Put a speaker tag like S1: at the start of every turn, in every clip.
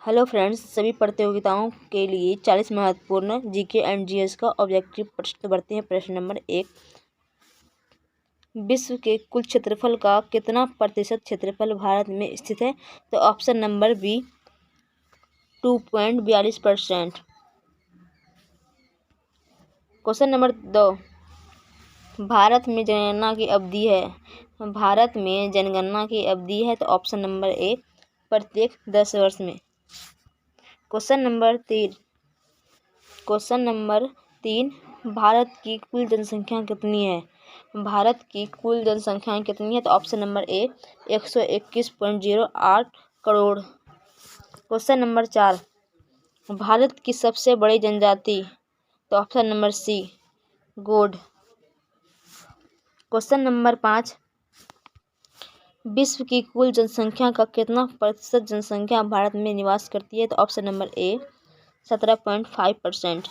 S1: Hello friends, सभी प्रतियोगिताओं के लिए 40 महत्वपूर्ण जीके एंड जीएस का ऑब्जेक्टिव प्रश्न बढ़ते हैं। प्रश्न नंबर 1, विश्व के कुल क्षेत्रफल का कितना प्रतिशत क्षेत्रफल भारत में स्थित है? तो option number B 2.42%। Question number 2, भारत में जनगणना की अवधि है तो ऑप्शन नंबर ए प्रत्येक 10 वर्ष में। क्वेश्चन नंबर तीन, भारत की कुल जनसंख्या कितनी है? तो option number A 121.08 crore. Question number 4, भारत की सबसे बड़ी जनजाति? तो option number C Gond. Question number 5, विश्व की कुल जनसंख्या का कितना प्रतिशत जनसंख्या भारत में निवास करती है? तो ऑप्शन नंबर ए 17.5%।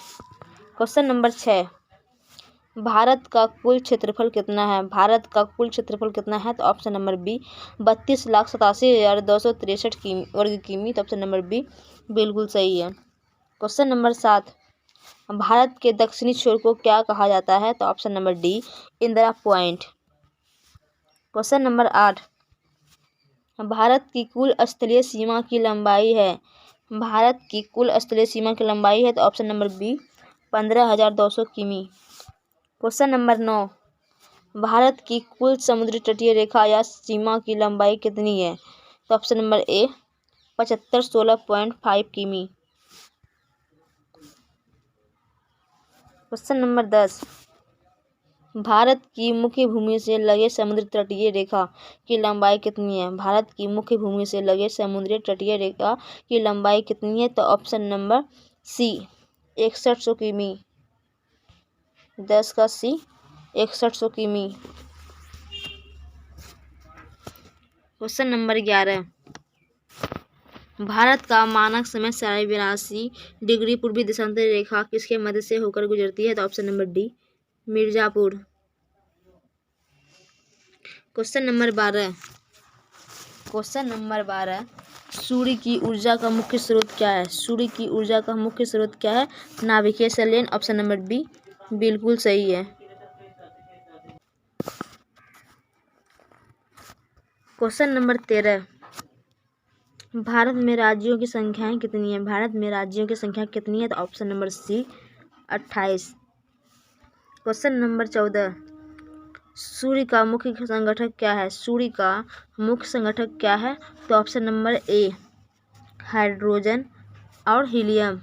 S1: क्वेश्चन नंबर 6, भारत का कुल क्षेत्रफल कितना है? तो ऑप्शन नंबर बी 32,87,263 वर्ग किमी। तो ऑप्शन नंबर बी बिल्कुल सही है। क्वेश्चन नंबर 7, भारत के दक्षिणी छोर को क्या कहा जाता है? तो option number D Indira point. Question number 8, Bharat की कुल स्थलीय सीमा की लंबाई है? तो ऑप्शन नंबर बी 15,200 किमी। क्वेश्चन नंबर 9, भारत की कुल समुद्री तटीय रेखा या सीमा की लंबाई कितनी है? तो ऑप्शन नंबर ए 7516.5 किमी। क्वेश्चन नंबर 10, भारत की मुख्य भूमि से लगे समुद्री तटीय रेखा की लंबाई कितनी है? तो ऑप्शन नंबर सी 6100 किमी। 10 का सी 6100 किमी। क्वेश्चन नंबर 11, भारत का मानक समय 82 डिग्री पूर्वी देशांतर रेखा किसके मध्य से होकर गुजरती है? तो option number D Mirzapur. Question number 12, सूर्य की ऊर्जा का मुख्य स्रोत क्या है? नाभिकीय संलयन। ऑप्शन नंबर बी बिल्कुल सही है। क्वेश्चन नंबर 13, भारत में राज्यों की संख्या कितनी है? तो option number C 28। Question number 14, सूर्य का मुख्य संगठक क्या है? तो ऑप्शन नंबर ए हाइड्रोजन और हीलियम।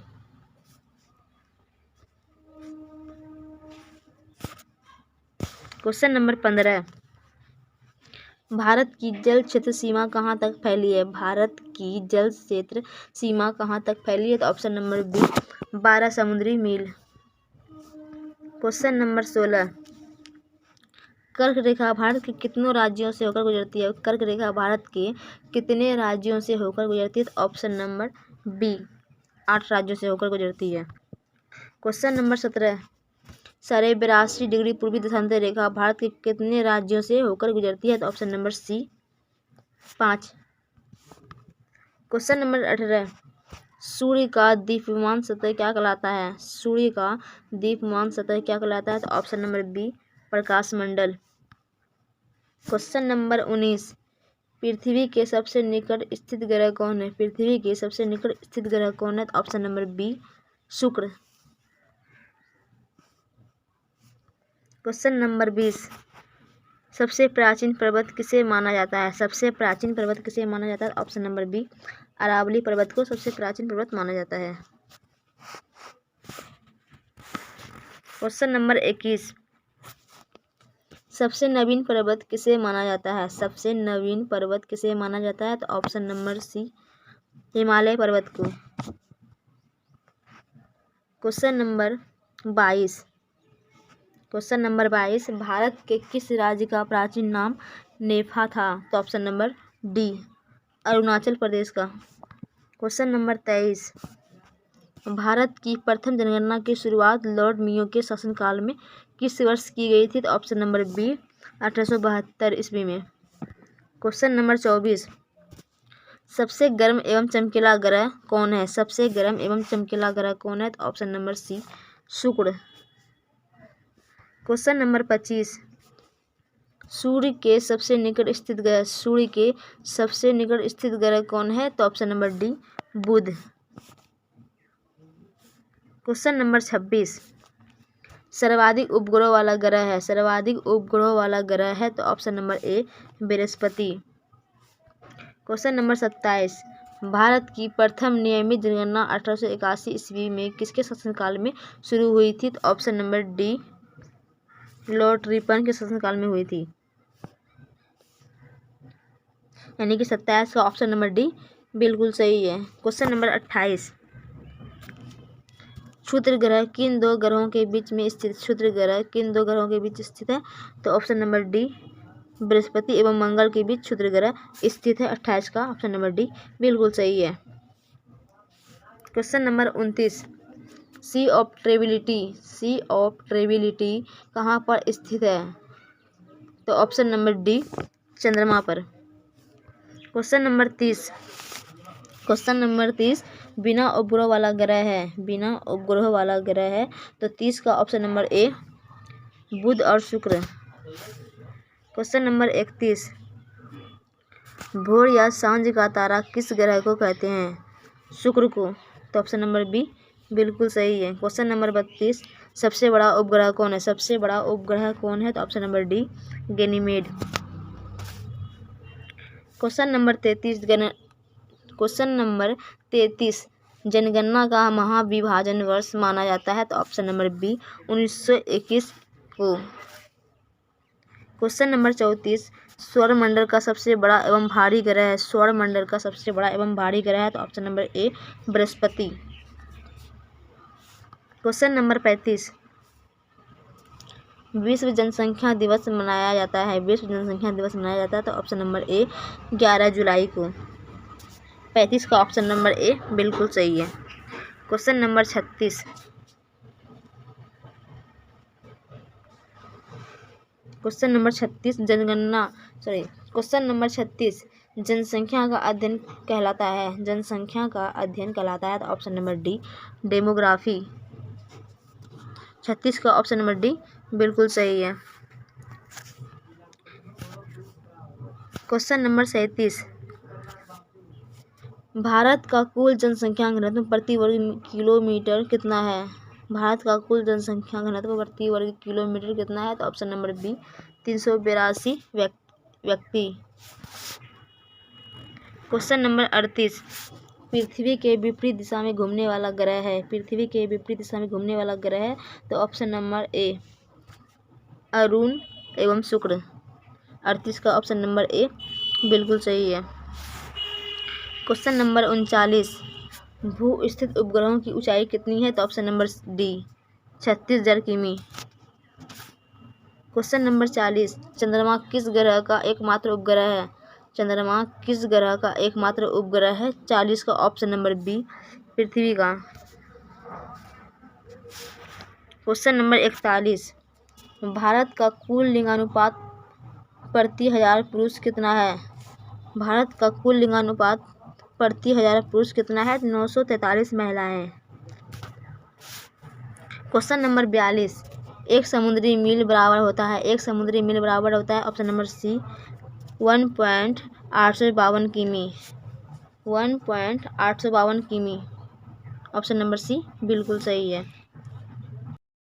S1: क्वेश्चन नंबर 15, भारत की जल क्षेत्र सीमा कहाँ तक फैली है? तो ऑप्शन नंबर बी 12 समुद्री मील। क्वेश्चन नंबर 16, कर्क रेखा भारत के कितनों राज्यों से होकर गुजरती है? तो ऑप्शन नंबर बी 8 राज्यों से होकर गुजरती है। क्वेश्चन नंबर 17, 82 डिग्री पूर्वी देशांतर रेखा भारत के कितने राज्यों से होकर गुजरती है? तो option number C 5। Question number 18, सूर्य का दीप्यमान सतह क्या कहलाता है? तो ऑप्शन नंबर बी प्रकाश मंडल। क्वेश्चन नंबर 19, पृथ्वी के सबसे निकट स्थित ग्रह कौन है? तो ऑप्शन नंबर बी शुक्र। क्वेश्चन नंबर 20, सबसे प्राचीन पर्वत किसे माना जाता है? ऑप्शन नंबर बी अरावली पर्वत को सबसे प्राचीन पर्वत माना जाता है। क्वेश्चन नंबर 21, सबसे नवीन पर्वत किसे माना जाता है? तो ऑप्शन नंबर सी हिमालय पर्वत को। क्वेश्चन नंबर 22, भारत के किस राज्य का प्राचीन नाम नेफा था? तो option number D Arunachal Pradesh का। क्वेश्चन नंबर 23, भारत की प्रथम जनगणना की शुरुआत लॉर्ड मेयो के शासनकाल में किस वर्ष की गई थी? तो ऑप्शन नंबर बी 1872 ईस्वी में। क्वेश्चन नंबर 24, सबसे गर्म एवं चमकीला ग्रह कौन है? सबसे गर्म एवं चमकीला ग्रह कौन है? तो ऑप्शन नंबर सी शुक्र। क्वेश्चन नंबर 25, सूर्य के सबसे निकट स्थित ग्रह, सूर्य के सबसे निकट स्थित ग्रह कौन है? तो ऑप्शन नंबर डी बुध। क्वेश्चन नंबर 26, सर्वाधिक उपग्रह वाला ग्रह है, सर्वाधिक उपग्रह वाला ग्रह है तो ऑप्शन नंबर ए बृहस्पति। क्वेश्चन नंबर 27, भारत की प्रथम नियमित जनगणना 1881 ईस्वी में किसके शासनकाल में शुरू हुई थी? तो option number D Lord Ripon के शासनकाल में हुई थी। यानी कि 27 का ऑप्शन नंबर डी बिल्कुल सही है। क्वेश्चन नंबर 28, क्षुद्र ग्रह किन दो ग्रहों के बीच में स्थित, क्षुद्र ग्रह किन दो ग्रहों के बीच स्थित है? तो ऑप्शन नंबर डी बृहस्पति एवं मंगल के बीच क्षुद्र ग्रह स्थित है। 28 का ऑप्शन नंबर डी बिल्कुल सही है। क्वेश्चन नंबर 29, सी ऑफ ट्रेबिलिटी कहाँ पर स्थित है? तो ऑप्शन नंबर डी चंद्रमा पर। क्वेश्चन नंबर 30, बिना उपग्रह वाला ग्रह है, बिना उपग्रह वाला ग्रह है तो 30 का ऑप्शन नंबर ए बुध और शुक्र। क्वेश्चन नंबर 31, भोर या सांझ का तारा किस ग्रह को कहते हैं? शुक्र को। तो ऑप्शन नंबर बी बिल्कुल सही है। क्वेश्चन नंबर 32, सबसे बड़ा उपग्रह कौन है? सबसे बड़ा उपग्रह कौन है? तो option number D Ganymede. Question number 33, जनगणना का महाविभाजन वर्ष माना जाता है तो ऑप्शन नंबर बी 1921 को। क्वेश्चन नंबर 34, सौरमंडल का सबसे बड़ा एवं भारी ग्रह है, सौरमंडल का सबसे बड़ा एवं भारी ग्रह है तो ऑप्शन नंबर ए बृहस्पति। क्वेश्चन नंबर 35, विश्व जनसंख्या दिवस मनाया जाता है, विश्व जनसंख्या दिवस मनाया जाता है तो ऑप्शन नंबर ए 11 जुलाई को। 35 का ऑप्शन नंबर ए बिल्कुल सही है। क्वेश्चन नंबर 36, क्वेश्चन नंबर 36 जनसंख्या का अध्ययन कहलाता है, जनसंख्या का अध्ययन कहलाता है तो ऑप्शन नंबर डी डेमोग्राफी। 36 का ऑप्शन नंबर डी बिल्कुल सही है। क्वेश्चन नंबर 37, भारत का कुल जनसंख्या घनत्व प्रति वर्ग किलोमीटर कितना है? भारत का कुल जनसंख्या घनत्व प्रति वर्ग किलोमीटर कितना है? तो ऑप्शन नंबर बी 382 व्यक्ति। क्वेश्चन नंबर 38, पृथ्वी के विपरीत दिशा में घूमने वाला ग्रह है, पृथ्वी के विपरीत दिशा में घूमने वाला ग्रह है तो ऑप्शन नंबर ए अरुण एवं शुक्र। 38 का ऑप्शन नंबर ए बिल्कुल सही है। क्वेश्चन नंबर 39, भू स्थित उपग्रहों की ऊंचाई कितनी है? तो ऑप्शन नंबर डी 36,000 किमी। क्वेश्चन नंबर 40, चंद्रमा किस ग्रह का एकमात्र उपग्रह है? चंद्रमा किस ग्रह का एकमात्र उपग्रह है? 40 का ऑप्शन नंबर बी पृथ्वी का। क्वेश्चन नंबर 41, भारत का कुल लिंगानुपात प्रति 1000 पुरुष कितना है? भारत का कुल लिंगानुपात प्रति 1000 पुरुष कितना है? 943 महिलाएं। क्वेश्चन नंबर 42, एक समुद्री मील बराबर होता है, एक समुद्री मील बराबर होता है ऑप्शन नंबर सी 1.852 किमी, 1.852 किमी। ऑप्शन नंबर सी बिल्कुल सही है।